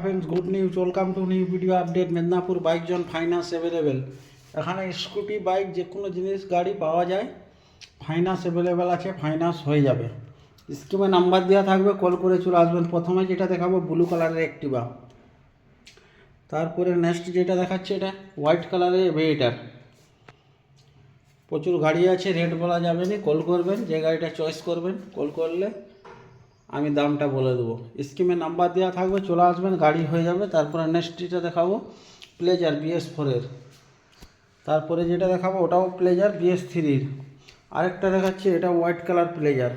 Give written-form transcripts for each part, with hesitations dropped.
Friends, good news, welcome to new video update. Medinipur bike zone finance available. এখানে scooty, bike যে কোনো জিনিস গাড়ি পাওয়া যায়, ফাইন্যান্স অ্যাভেলেবেল আছে, ফাইন্যান্স হয়ে যাবে। স্কিমে নাম্বার দেওয়া থাকবে, কল করে চলে আসবেন। প্রথমে যেটা দেখাবো ব্লু কালারের অ্যাক্টিভা, তারপরে নেক্সট যেটা দেখাচ্ছে এটা হোয়াইট কালারের এভিয়েটার। প্রচুর গাড়ি আছে, রেট বলা যাবে না, কল করবেন, যে গাড়িটা চয়েস করবেন কল করলে আমি দামটা বলে দেবো। স্কিমে নাম্বার দেওয়া থাকবে, চলে আসবেন, গাড়ি হয়ে যাবে। তারপরে নেক্সট যেটা দেখাবো প্লেজার BS4-এর, তারপরে যেটা দেখাবো ওটাও প্লেজার BS3-র, আরেকটা দেখাচ্ছে এটা হোয়াইট কালার প্লেজার।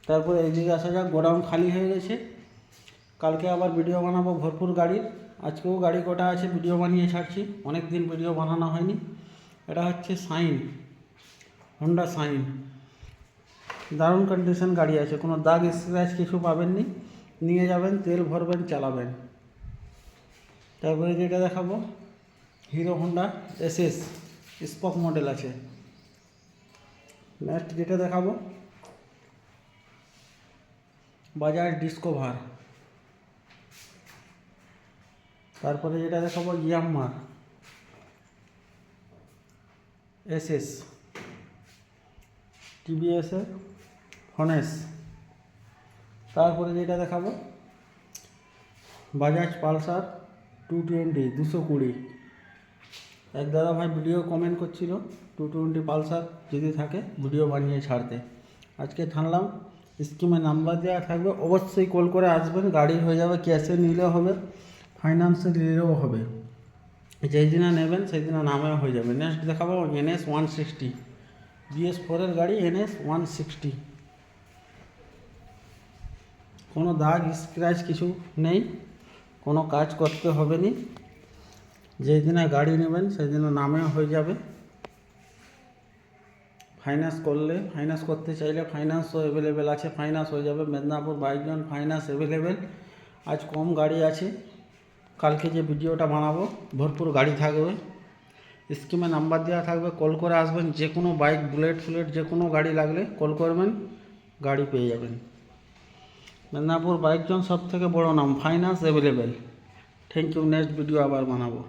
তারপরে এইদিকে আসা যাক, গোডাউন খালি হয়ে গেছে, কালকে আবার ভিডিও বানাবো ভরপুর গাড়ির। আজকেও গাড়ি কটা আছে ভিডিও বানিয়ে ছাড়ছি, অনেক দিন ভিডিও বানানো হয়নি। এটা হচ্ছে সাইন, হন্ডা সাইন, দারুণ কন্ডিশন গাড়ি আছে, কোনো দাগ স্ক্র্যাচ কিছু পাবেননি। নিয়ে যাবেন, তেল ভরবেন, চালাবেন। তারপরে যেটা দেখাবো hero Honda SS spoke model আছে। নেক্সট যেটা দেখাবো বাজাজ ডিসকভার। তারপরে যেটা দেখাবো ইয়ামাহা SS, TVS-এর ফনেস। তারপরে যেটা দেখাবো বাজাজ পালসার 220 220। এক দাদা ভাই ভিডিও কমেন্ট করছিল 220 পালসার যদি থাকে ভিডিও বানিয়ে ছাড়তে, আজকে থানলাম। স্কিমে নাম্বার দেওয়া থাকবে, অবশ্যই কল করে আসবেন, গাড়ি হয়ে যাবে। ক্যাশে নিলেও হবে, ফাইন্যান্সে নিলেও হবে, যেই দিনে নেবেন সেই দিনে নামেও হয়ে যাবে। নেক্সট দেখাবো NS 160, BS4-এর গাড়ি NS 160। কোনো দাগ স্ক্র্যাচ কিছু নেই, কোনো কাজ করতে হবে না, যেই দিনে গাড়ি নেবেন সেই দিনে নামেও হয়ে যাবে। ফাইন্যান্স করলে, ফাইন্যান্স করতে চাইলে ফাইন্যান্সও অ্যাভেলেবেল আছে, ফাইন্যান্স হয়ে যাবে। Medinipur bike zone finance available. আজ কম গাড়ি আছে, কালকে যে ভিডিওটা বানাবো ভরপুর গাড়ি থাকবে। স্কিমে নাম্বার দেওয়া থাকবে, কল করে আসবেন। যে কোনো বাইক, বুলেট ফুলেট যে কোনো গাড়ি লাগলে কল করবেন, গাড়ি পেয়ে যাবেন। মেদিনীপুর বাইক জোন সব থেকে বড়ো নাম, finance available. Thank you, next video আবার বানাবো।